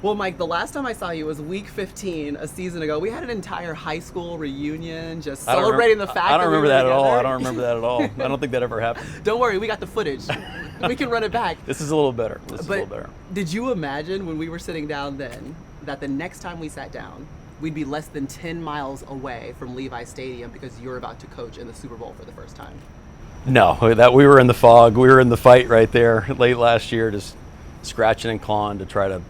Well, Mike, the last time I saw you was week 15 a season ago. We had an entire high school reunion just celebrating the fact that I don't remember that at all. together. I don't remember that at all. I don't think that ever happened. Don't worry, we got the footage. We can run it back. This is a little better. This is a But little better. did you imagine when we were sitting down then that the next time we sat down, we'd be less than 10 miles away from Levi Stadium because you're about to coach in the Super Bowl for the first time? No, that we were in the fog. We were in the fight right there late last year, just scratching and clawing to try to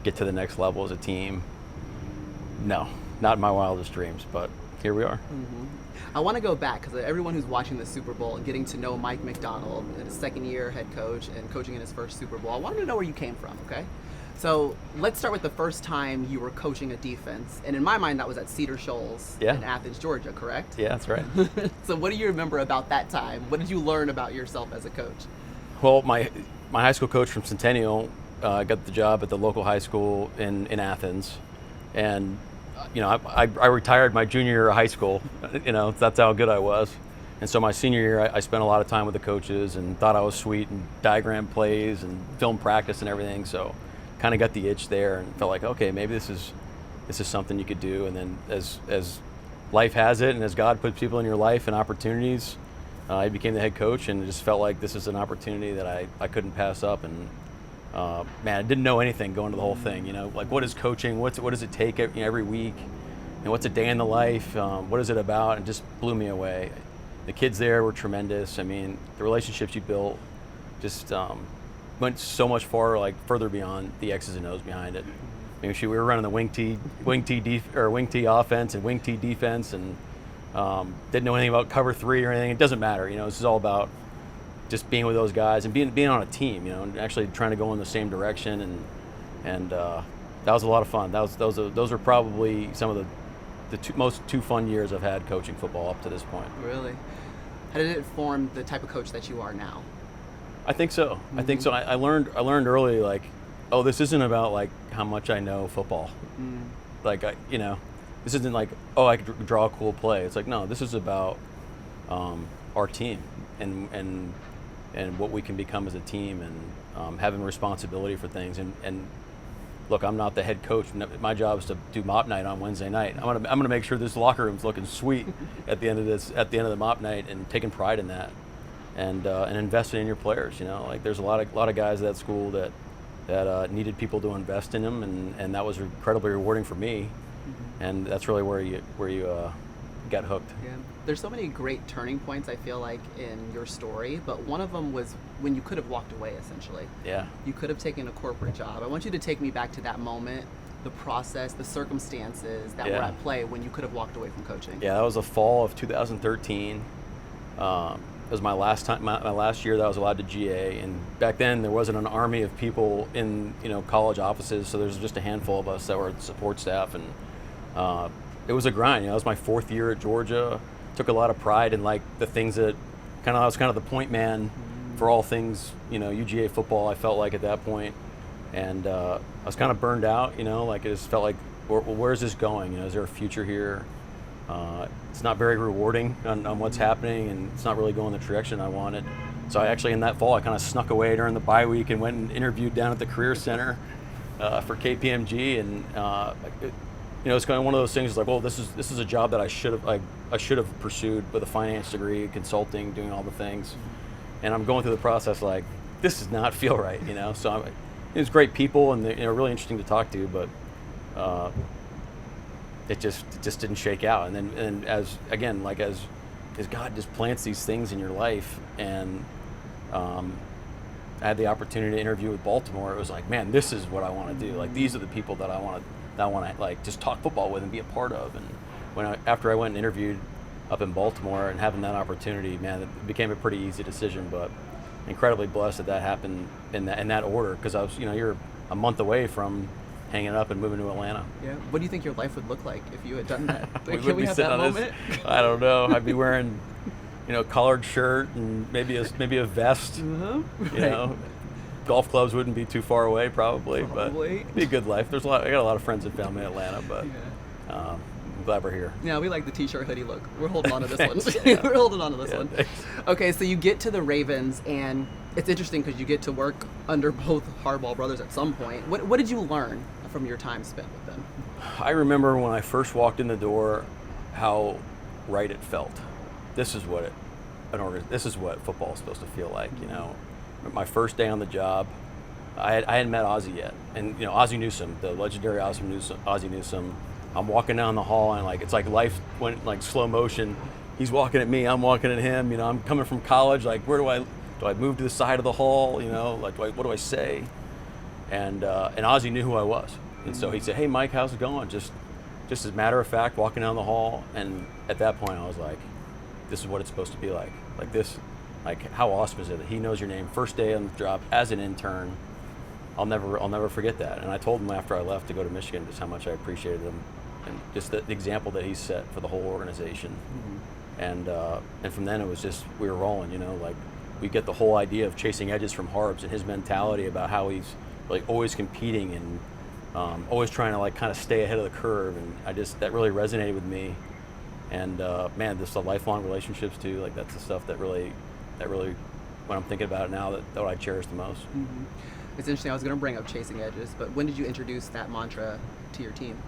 get to the next level as a team. No, not in my wildest dreams, but here we are. Mm-hmm. I want to go back because everyone who's watching the Super Bowl and getting to know Mike Macdonald, his second year head coach and coaching in his first Super Bowl, I wanted to know where you came from, okay? So let's start with the first time you were coaching a defense. And in my mind, that was at Cedar Shoals in Athens, Georgia, correct? Yeah, that's right. So what do you remember about that time? What did you learn about yourself as a coach? Well, my high school coach from Centennial got the job at the local high school in Athens. And, I retired my junior year of high school. That's how good I was. And so my senior year, I spent a lot of time with the coaches and thought I was sweet and diagrammed plays and film practice and everything. So kind of got the itch there and felt like, okay, maybe this is something you could do. And then as life has it and as God puts people in your life and opportunities, I became the head coach and it just felt like this is an opportunity that I couldn't pass up. And man, I didn't know anything going to the whole thing. Like what is coaching? What does it take every week? And what's a day in the life? What is it about? And it just blew me away. The kids there were tremendous. I mean, the relationships you built just went so much further beyond the X's and O's behind it. I mean, we were running the wing T offense and wing T defense, and didn't know anything about cover 3 or anything. It doesn't matter. This is all about just being with those guys and being on a team. And actually trying to go in the same direction. And that was a lot of fun. Those are probably some of the most fun years I've had coaching football up to this point. Really? How did it form the type of coach that you are now? I think so. Mm-hmm. I think so. I learned early, like, oh, this isn't about like how much I know football. Mm. Like, this isn't like, oh, I could draw a cool play. It's like, no, this is about our team and what we can become as a team and having responsibility for things. And look, I'm not the head coach. My job is to do mop night on Wednesday night. I'm gonna make sure this locker room's looking sweet at the end of the mop night, and taking pride in that. And investing in your players, like there's a lot of guys at that school that needed people to invest in them, and that was incredibly rewarding for me, and that's really where you got hooked. Yeah, there's so many great turning points I feel like in your story, but one of them was when you could have walked away essentially. Yeah, you could have taken a corporate job. I want you to take me back to that moment, the process, the circumstances that were at play when you could have walked away from coaching. Yeah, that was the fall of 2013. It was my last year that I was allowed to GA, and back then there wasn't an army of people in college offices, so there's just a handful of us that were support staff, and it was a grind. It was my 4th year at Georgia. Took a lot of pride in like the things that I was kind of the point man for all things UGA football. I felt like at that point, and I was kind of burned out. Like it just felt like where's this going? Is there a future here? It's not very rewarding on what's happening, and it's not really going the direction I wanted. So I actually, in that fall, I kind of snuck away during the bye week and went and interviewed down at the Career Center for KPMG, and it's kind of one of those things. Like, well, this is a job that I should have pursued with a finance degree, consulting, doing all the things, and I'm going through the process like this does not feel right. So it was great people, and they're really interesting to talk to, but. It just didn't shake out, and as God just plants these things in your life, and I had the opportunity to interview with Baltimore. It was like, man, this is what I want to do. Like these are the people that I want to like just talk football with and be a part of. And after I went and interviewed up in Baltimore and having that opportunity, man, it became a pretty easy decision. But incredibly blessed that happened in that order, because I was you're a month away from hanging up and moving to Atlanta. Yeah. What do you think your life would look like if you had done that? Can we have that moment? I don't know. I'd be wearing, collared shirt and maybe a vest. Uh-huh. Golf clubs wouldn't be too far away, probably. But it'd be a good life. I got a lot of friends and family in Atlanta, but I'm glad we're here. Yeah, we like the t-shirt hoodie look. We're holding on to this one. We're holding on to this one. Thanks. Okay, so you get to the Ravens, and it's interesting because you get to work under both Harbaugh brothers at some point. What did you learn from your time spent with them? I remember when I first walked in the door, how right it felt. This is what this is what football is supposed to feel like. You know, my first day on the job, I hadn't met Ozzie yet, and you know Ozzie Newsome, the legendary Ozzie Newsome. I'm walking down the hall, and like it's like life went like slow motion. He's walking at me, I'm walking at him. You know, I'm coming from college. Like, where do I move to the side of the hall? You know, like what do I say? And Ozzie knew who I was, and so he said, "Hey, Mike, how's it going?" Just as a matter of fact, walking down the hall, and at that point, I was like, "This is what it's supposed to be like. Like this, like how awesome is it that he knows your name first day on the job as an intern." I'll never forget that. And I told him after I left to go to Michigan just how much I appreciated him, and just the example that he set for the whole organization. And from then it was just we were rolling. You know, like we get the whole idea of chasing edges from Harbs and his mentality about how he's like always competing and always trying to like kind of stay ahead of the curve, and that really resonated with me. And man, this the lifelong relationships too. Like that's the stuff that really, when I'm thinking about it now, that I cherish the most. Mm-hmm. It's interesting. I was going to bring up chasing edges, but when did you introduce that mantra to your team?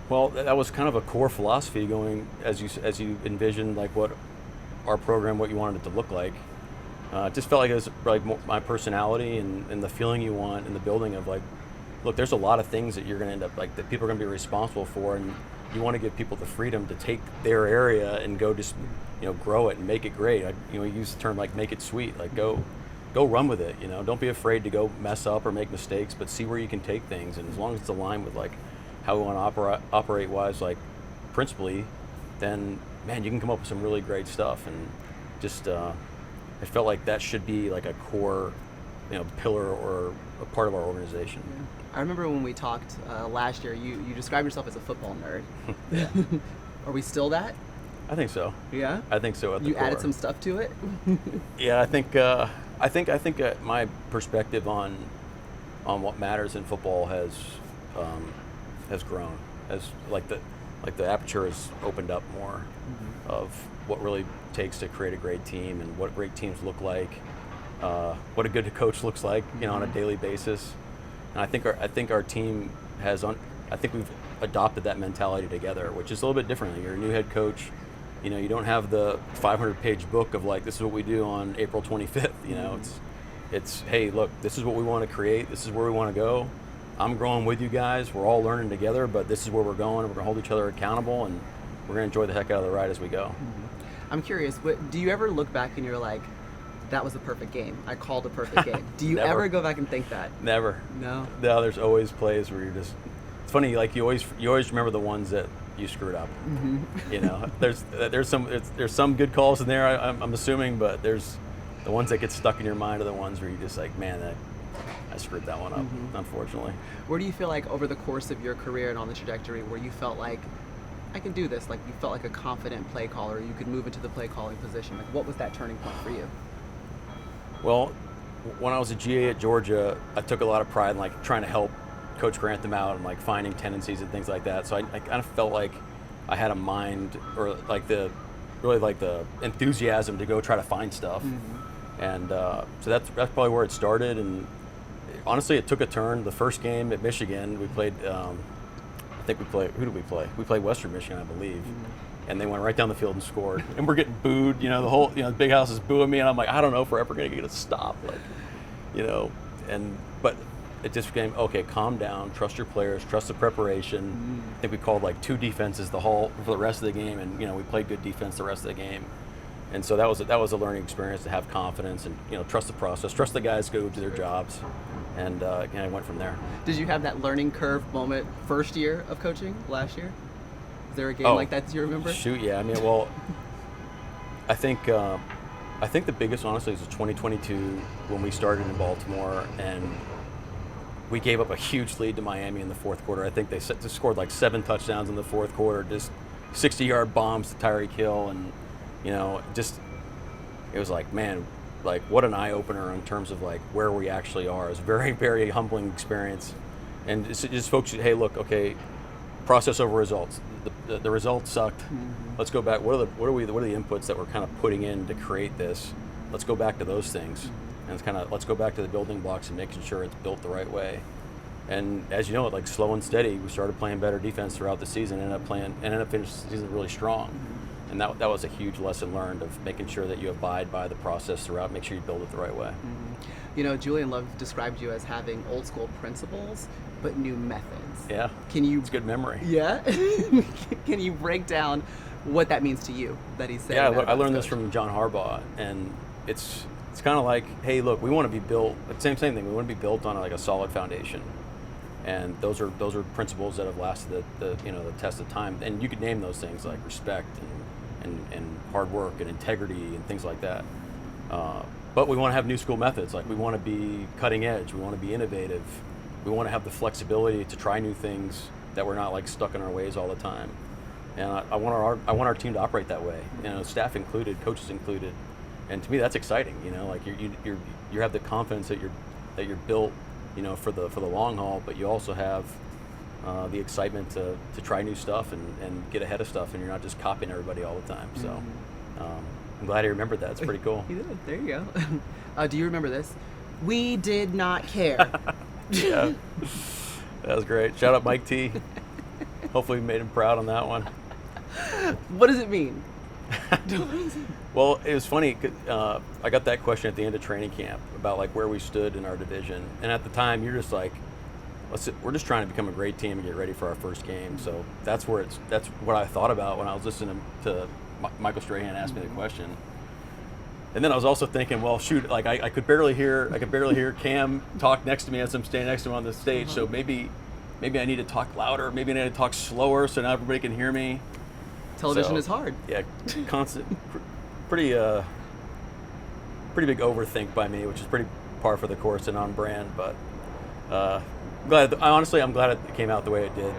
Well, that was kind of a core philosophy going as you envisioned like what our program, what you wanted it to look like. It just felt like it was like my personality and the feeling you want in the building of like, look, there's a lot of things that you're going to end up like that people are going to be responsible for, and you want to give people the freedom to take their area and go just grow it and make it great. You use the term like make it sweet, like go run with it. You know, don't be afraid to go mess up or make mistakes, but see where you can take things, and as long as it's aligned with like how we want to operate wise, like principally, then man, you can come up with some really great stuff. And just I felt like that should be like a core pillar or a part of our organization. Yeah. I remember when we talked last year, you described yourself as a football nerd. Yeah. Are we still that? I think so. Yeah? I think so. At the you core. Added some stuff to it? Yeah, I think my perspective on what matters in football has grown, as like the aperture has opened up more of what really takes to create a great team and what great teams look like, what a good coach looks like, on a daily basis. And I think our team has I think we've adopted that mentality together, which is a little bit different. You're a new head coach. You don't have the 500-page book of like, this is what we do on April 25th. It's hey, look, this is what we want to create. This is where we want to go. I'm growing with you guys. We're all learning together, but this is where we're going. We're going to hold each other accountable, and we're going to enjoy the heck out of the ride as we go. I'm curious, do you ever look back and you're like, that was a perfect game. I called a perfect game. Do you ever go back and think that? Never. No? No, there's always plays where you're just, it's funny, like you always remember the ones that you screwed up. There's some good calls in there, I'm assuming, but there's the ones that get stuck in your mind are the ones where you just like, man, I screwed that one up, unfortunately. Where do you feel like over the course of your career and on the trajectory where you felt like, I can do this, like you felt like a confident play caller, you could move into the play calling position? Like what was that turning point for you? Well, when I was a GA at Georgia, I took a lot of pride in like trying to help Coach Grantham out and like finding tendencies and things like that. So I kind of felt like I had a mind or like the enthusiasm to go try to find stuff. And so that's probably where it started. And honestly, it took a turn. The first game at Michigan, we played, who did we play? We played Western Michigan, I believe. And they went right down the field and scored. And we're getting booed, the whole, the big house is booing me. And I'm like, I don't know if we're ever going to get a stop. But it just became, okay, calm down, trust your players, trust the preparation. I think we called like 2 defenses for the rest of the game. And, we played good defense the rest of the game. And so that was a learning experience to have confidence and, trust the process, trust the guys go do their jobs. And I went from there. Did you have that learning curve moment first year of coaching last year? Is there a game like that you remember? Shoot, yeah. I mean, well, I think the biggest, honestly, is 2022 when we started in Baltimore and we gave up a huge lead to Miami in the fourth quarter. I think they just scored like 7 touchdowns in the fourth quarter, just 60-yard bombs to Tirico Hill, and it was like, man, like what an eye-opener in terms of like where we actually are. It was a very, very humbling experience. And it's just folks, hey, look, okay, process over results. The results sucked. Let's go back. What are the inputs that we're kind of putting in to create this? Let's go back to those things. And it's kind of, let's go back to the building blocks and making sure it's built the right way. And as you know, like slow and steady, we started playing better defense throughout the season, ended up finishing the season really strong. And that was a huge lesson learned of making sure that you abide by the process throughout, make sure you build it the right way. You know, Julian Love described you as having old school principles, but new methods. Yeah, it's good memory. Yeah? Can you break down what that means to you, that he's saying? Yeah, I learned this from John Harbaugh, and it's kind of like, hey, look, we want to be built, same thing, we want to be built on like a solid foundation. And those are principles that have lasted the test of time. And you could name those things like respect and hard work and integrity and things like that. But we want to have new school methods. Like we want to be cutting edge. We want to be innovative. We want to have the flexibility to try new things, that we're not like stuck in our ways all the time. And I want our team to operate that way. You know, staff included, coaches included. And to me, that's exciting. You know, like you have the confidence that you're built, you know, for the long haul, but you also have the excitement to try new stuff and get ahead of stuff, and you're not just copying everybody all the time. So I'm glad he remembered that. It's pretty cool. He did. There you go. Do you remember this? We did not care. Yeah, that was great. Shout out Mike T. Hopefully we made him proud on that one. What does it mean? Well, it was funny. I got that question at the end of training camp about like where we stood in our division, and at the time you're just like, we're just trying to become a great team and get ready for our first game. So that's what I thought about when I was listening to Michael Strahan ask me the question. And then I was also thinking, well, shoot, like I could barely hear Cam talk next to me as I'm standing next to him on the stage. So maybe I need to talk louder. Maybe I need to talk slower so now everybody can hear me. Television is hard. Yeah, constant, pretty big overthink by me, which is pretty par for the course and on brand. But I'm glad it came out the way it did.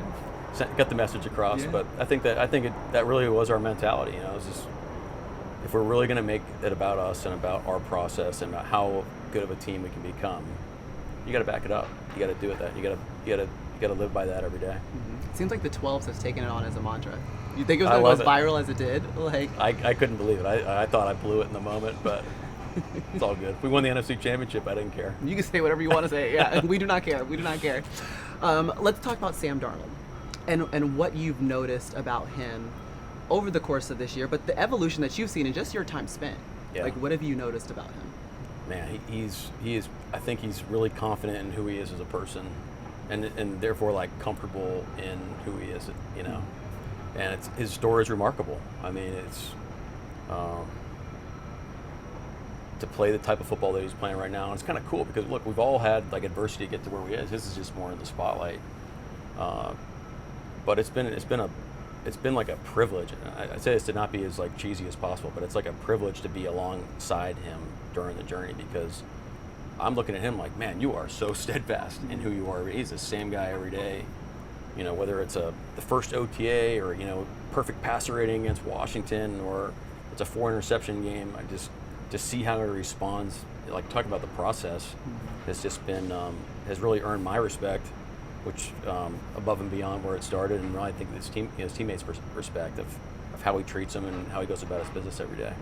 Got the message across. Yeah. But I think that really was our mentality. You know, it's just, if we're really going to make it about us and about our process and about how good of a team we can become, you got to back it up. You got to do it. That you got to live by that every day. Mm-hmm. It seems like the 12s has taken it on as a mantra. You think it was going to go as viral as it did? Like I couldn't believe it. I thought I blew it in the moment, but it's all good. We won the NFC Championship. I didn't care. You can say whatever you want to say. Yeah, we do not care. We do not care. Let's talk about Sam Darnold and what you've noticed about him over the course of this year, but the evolution that you've seen in just your time spent. Yeah. Like, what have you noticed about him? Man, he is. I think he's really confident in who he is as a person, and therefore like comfortable in who he is. You know, and his story is remarkable. I mean, it's to play the type of football that he's playing right now, and it's kind of cool because look, we've all had like adversity to get to where we is. This is just more in the spotlight, but it's been like a privilege. I say this to not be as like cheesy as possible, but it's like a privilege to be alongside him during the journey, because I'm looking at him like, man, you are so steadfast in who you are. He's the same guy every day. You know, whether it's the first OTA or, you know, perfect passer rating against Washington, or it's a 4 interception game. I just to see how he responds, like talking about the process, has just been has really earned my respect, which above and beyond where it started, and really I think his teammates' respect of how he treats them and how he goes about his business every day.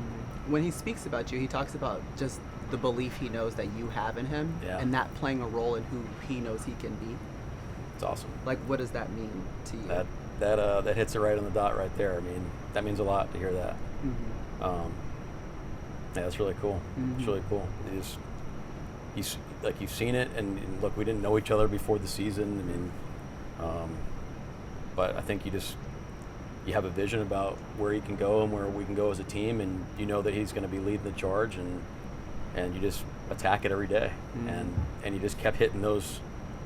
When he speaks about you, he talks about just the belief he knows that you have in him, and that playing a role in who he knows he can be. It's awesome. Like, what does that mean to you? That hits it right on the dot right there. I mean, that means a lot to hear that. Yeah, it's really cool. It's really cool. He's like, you've seen it, and look, we didn't know each other before the season. I mean, but I think you have a vision about where he can go and where we can go as a team, and you know that he's going to be leading the charge, and you just attack it every day, and you just kept hitting those,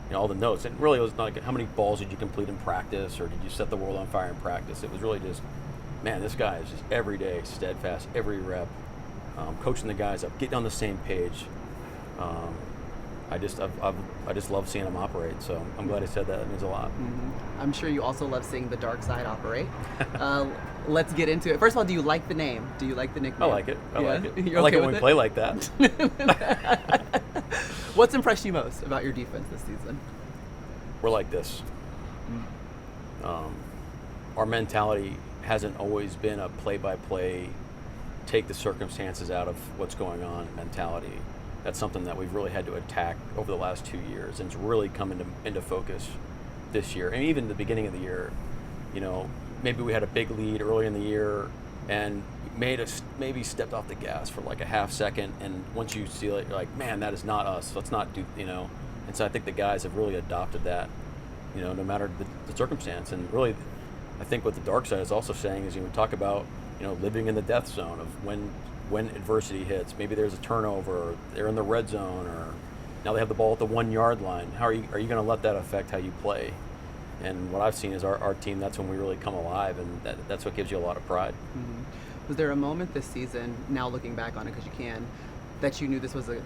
you know, all the notes. And really, it was not like how many balls did you complete in practice, or did you set the world on fire in practice. It was really just, man, this guy is just every day steadfast, every rep, coaching the guys up, getting on the same page. I just love seeing him operate. So I'm glad he said that. It means a lot. I'm sure you also love seeing the dark side operate. Let's get into it. First of all, do you like the name? Do you like the nickname? I like it. I like it when we play like that. What's impressed you most about your defense this season? We're like this. Our mentality hasn't always been a play-by-play, take the circumstances out of what's going on mentality. that's something that we've really had to attack over the last 2 years, and it's really come into focus this year. And even the beginning of the year, maybe we had a big lead early in the year and maybe stepped off the gas for like a half second, and once you see it, you're like, man, that is not us. Let's not do, And so I think the guys have really adopted that, no matter the circumstance. And really, I think what the dark side is also saying is, talk about, living in the death zone of when adversity hits. Maybe there's a turnover, or they're in the red zone, or now they have the ball at the 1 yard line. How are you going to let that affect how you play? And what I've seen is our team, that's when we really come alive, and that's what gives you a lot of pride. Mm-hmm. Was there a moment this season, now looking back on it because you can, that you knew this was a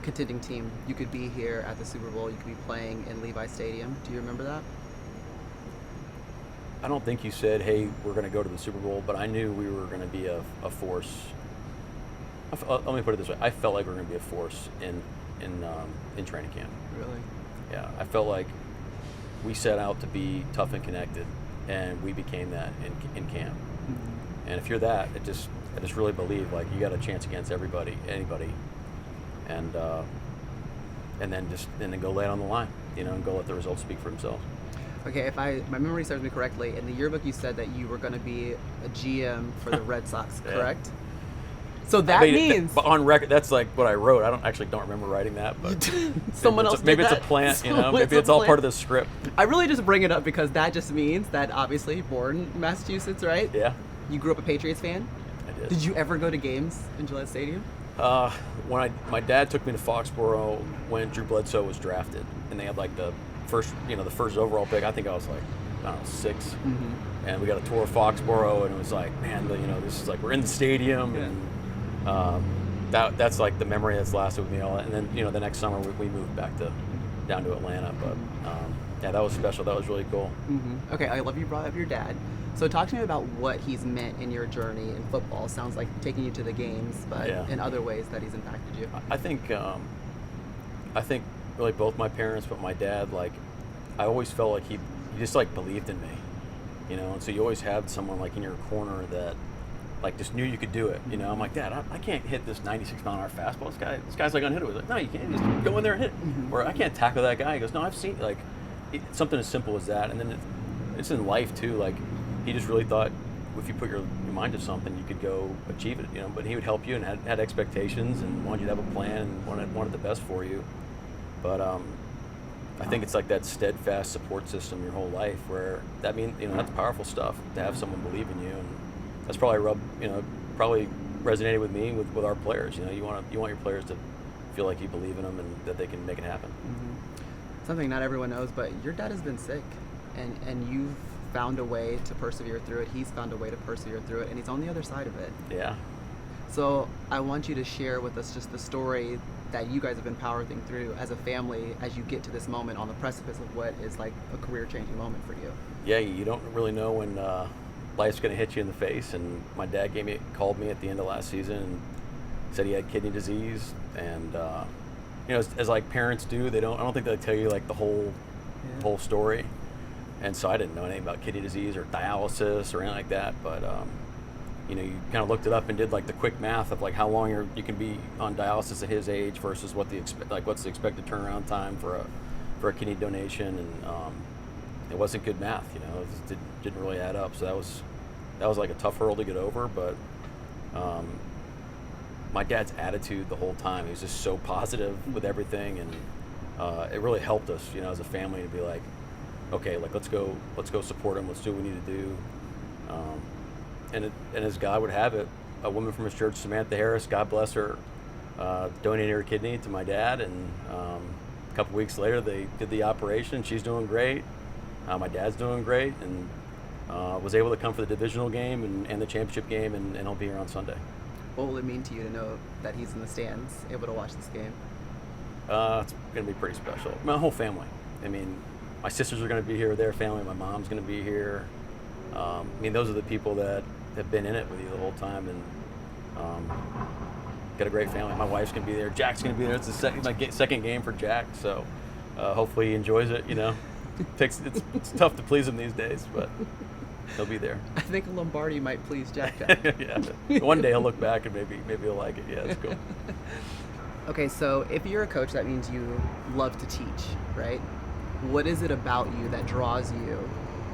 contending team? You could be here at the Super Bowl, you could be playing in Levi Stadium. Do you remember that? I don't think you said, hey, we're going to go to the Super Bowl, but I knew we were going to be a force. Let me put it this way. I felt like we were going to be a force in training camp. Really? Yeah, I felt like we set out to be tough and connected, and we became that in camp. Mm-hmm. And if you're that, I just really believe like you got a chance against anybody, and then go lay it on the line, and go let the results speak for themselves. Okay, if my memory serves me correctly, in the yearbook you said that you were going to be a GM for the Red Sox, correct? So that means... But on record, that's like what I wrote. I don't remember writing that, but someone else maybe did it's that. a plant, maybe it's all part of the script. I really just bring it up because that just means that obviously born in Massachusetts, right? Yeah. You grew up a Patriots fan? I did. Did you ever go to games in Gillette Stadium? When my dad took me to Foxborough when Drew Bledsoe was drafted, and they had like the first overall pick. I think I was like, I don't know, 6. Mm-hmm. And we got a tour of Foxborough, and it was like, man, this is like, we're in the stadium, and that's like the memory that's lasted with me all. And then, the next summer we moved back down to Atlanta, but that was special. That was really cool. Mm-hmm. Okay, I love you brought up your dad. So talk to me about what he's meant in your journey in football. Sounds like taking you to the games, but in other ways that he's impacted you. I think really both my parents, but my dad, like, I always felt like he just like believed in me, and so you always had someone like in your corner that like just knew you could do it. I'm like, Dad, I can't hit this 96-mile-an-hour fastball. This guy's like unhittable. He's like, no, you can't. Just go in there and hit it. Mm-hmm. Or I can't tackle that guy. He goes, no, I've seen like something as simple as that. And then it's in life too. Like he just really thought if you put your mind to something, you could go achieve it. But he would help you and had expectations and wanted you to have a plan and wanted the best for you. But I think it's like that steadfast support system your whole life, where that means that's powerful stuff to have someone believe in you, and that's probably resonated with me with our players. You want your players to feel like you believe in them and that they can make it happen. Mm-hmm. Something not everyone knows, but your dad has been sick, and you've found a way to persevere through it. He's found a way to persevere through it, and he's on the other side of it. Yeah. So I want you to share with us just the story that you guys have been powering through as a family as you get to this moment on the precipice of what is like a career-changing moment for you. Yeah, you don't really know when life's going to hit you in the face. And my dad called me at the end of last season and said he had kidney disease. And as like parents do, I don't think they tell you like the whole story. And so I didn't know anything about kidney disease or dialysis or anything like that. But you kind of looked it up and did like the quick math of like how long you can be on dialysis at his age versus what's the expected turnaround time for a kidney donation, and it wasn't good math. It didn't really add up. So that was like a tough hurdle to get over. But my dad's attitude the whole time, he was just so positive with everything, and it really helped us, as a family, to be like, okay, like let's go support him. Let's do what we need to do. And as God would have it, a woman from his church, Samantha Harris, God bless her, donated her kidney to my dad, and a couple weeks later they did the operation. She's doing great. My dad's doing great, and was able to come for the divisional game and the championship game, and he'll be here on Sunday. What will it mean to you to know that he's in the stands, able to watch this game? It's going to be pretty special. My whole family. I mean, my sisters are going to be here with their family. My mom's going to be here. Those are the people that have been in it with you the whole time, and got a great family. My wife's going to be there. Jack's going to be there. It's my second game for Jack, so hopefully he enjoys it. It's tough to please him these days, but he'll be there. I think Lombardi might please Jack. Yeah. One day he'll look back and maybe he'll like it. Yeah, it's cool. Okay, so if you're a coach, that means you love to teach, right? What is it about you that draws you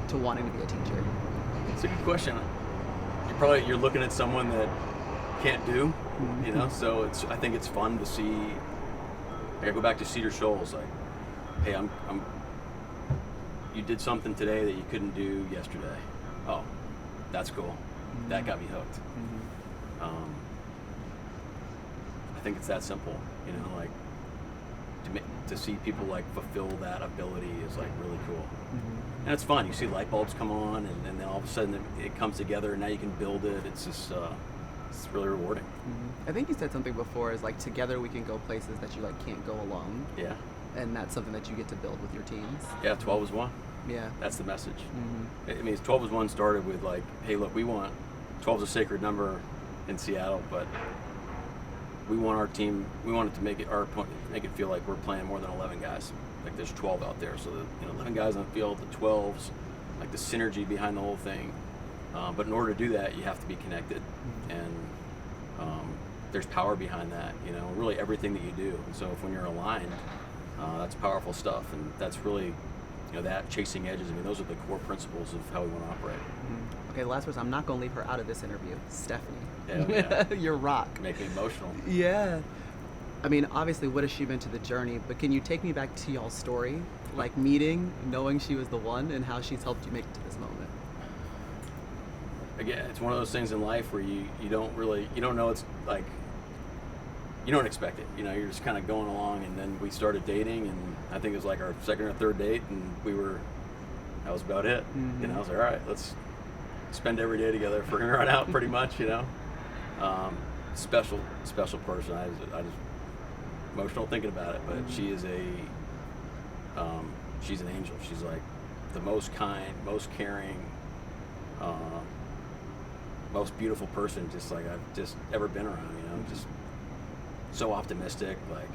to wanting to be a teacher? It's a good question. You're looking at someone that can't do, So I think it's fun to see. Like I go back to Cedar Shoals, like, hey, you did something today that you couldn't do yesterday. Oh, that's cool. That got me hooked. I think it's that simple, like to see people like fulfill that ability is like really cool. And it's fun. You see light bulbs come on, and then all of a sudden it comes together, and now you can build it. It's just it's really rewarding. I think you said something before, is like together we can go places that you like can't go alone. Yeah. And that's something that you get to build with your teams. Yeah, 12 is 1. Yeah. That's the message. I mean, 12 is 1 started with like, hey, look, 12 is a sacred number in Seattle, but we want our team, we want it to make it feel like we're playing more than 11 guys. Like there's 12 out there, so 11 guys on the field, the 12s, like the synergy behind the whole thing. But in order to do that, you have to be connected, and there's power behind that. Really everything that you do. And so when you're aligned, that's powerful stuff, and that's really, that chasing edges. I mean, those are the core principles of how we want to operate. Okay, the last person, I'm not going to leave her out of this interview. Stephanie. Yeah. Your rock. Make me emotional. Yeah. I mean, obviously, what has she been to the journey? But can you take me back to y'all's story? Like meeting, knowing she was the one, and how she's helped you make it to this moment. Again, it's one of those things in life where you don't know, it's like, you don't expect it. You're just kind of going along, and then we started dating, and I think it was like our second or third date, and that was about it. I was like, all right, let's spend every day together from here on out, pretty much. Special person. I just emotional thinking about it, but she is she's an angel. She's like the most kind, most caring, most beautiful person just like I've just ever been around. Just so optimistic, like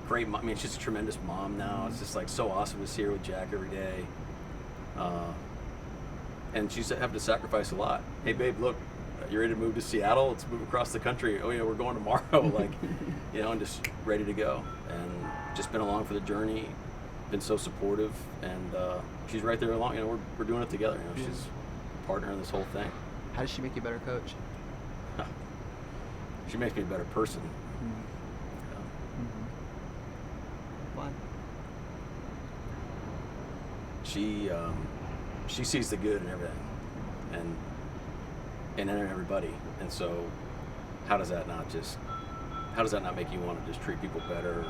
great mom. I mean, she's a tremendous mom now. It's just like so awesome to see her with Jack every day. And she's having to sacrifice a lot. Hey, babe, look, you ready to move to Seattle? Let's move across the country. Oh yeah, we're going tomorrow. Like, and just ready to go. And just been along for the journey. Been so supportive, and she's right there along. We're doing it together. She's a partner in this whole thing. How does she make you a better coach? She makes me a better person. Why? She sees the good in everything, and in everybody. And so, how does that not make you want to just treat people better?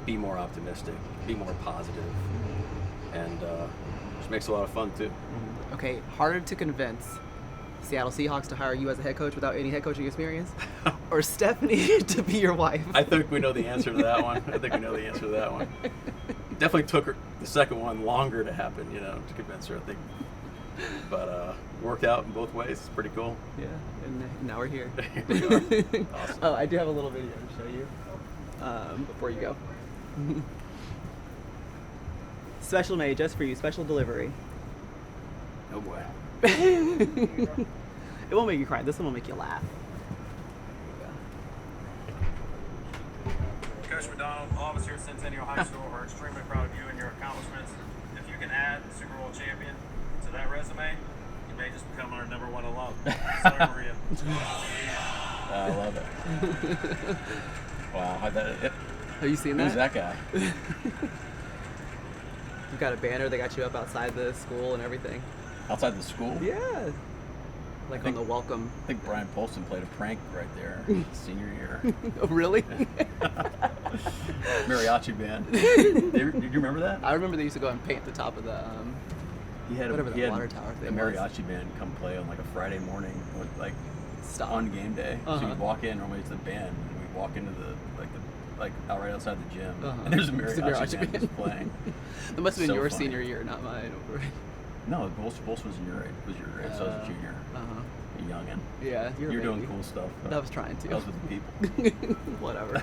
Be more optimistic, be more positive, and which makes it a lot of fun too. Okay, harder to convince Seattle Seahawks to hire you as a head coach without any head coaching experience, or Stephanie to be your wife? I think we know the answer to that one. Definitely took the second one longer to happen, to convince her, I think. But worked out in both ways. It's pretty cool. Yeah, and now we're here. Here we are. Awesome. Oh, I do have a little video to show you before you go. Special made just for you, special delivery. Oh boy. It won't make you cry. This one will make you laugh. Coach Macdonald, all of us here at Centennial High School are extremely proud of you and your accomplishments. If you can add Super Bowl champion to that resume, you may just become our #1 alum. Sorry, Maria. I love it. Wow. Have you seen that? Who's that guy? You've got a banner. They got you up outside the school and everything. Outside the school? Yeah. Like on the welcome. I think Brian Polston played a prank right there senior year. Oh, really? Mariachi band. Did you remember that? I remember they used to go and paint the top of the whatever the water tower thing was. was. Mariachi band come play on like a Friday morning, like Stop. On game day. Uh-huh. So you walk in, normally it's the band, and we walk into the out right outside the gym, and there's a mariachi band just playing. That must have been So your funny. senior year, not mine. No, Bolst was in your grade, so I was a junior. A youngin'. Yeah, You're doing cool stuff. I was trying to. I was with the people. Whatever.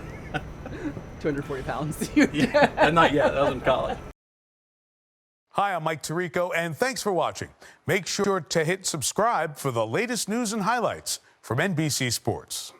240 pounds. Yeah, not yet. That was in college. Hi, I'm Mike Tirico, and thanks for watching. Make sure to hit subscribe for the latest news and highlights from NBC Sports.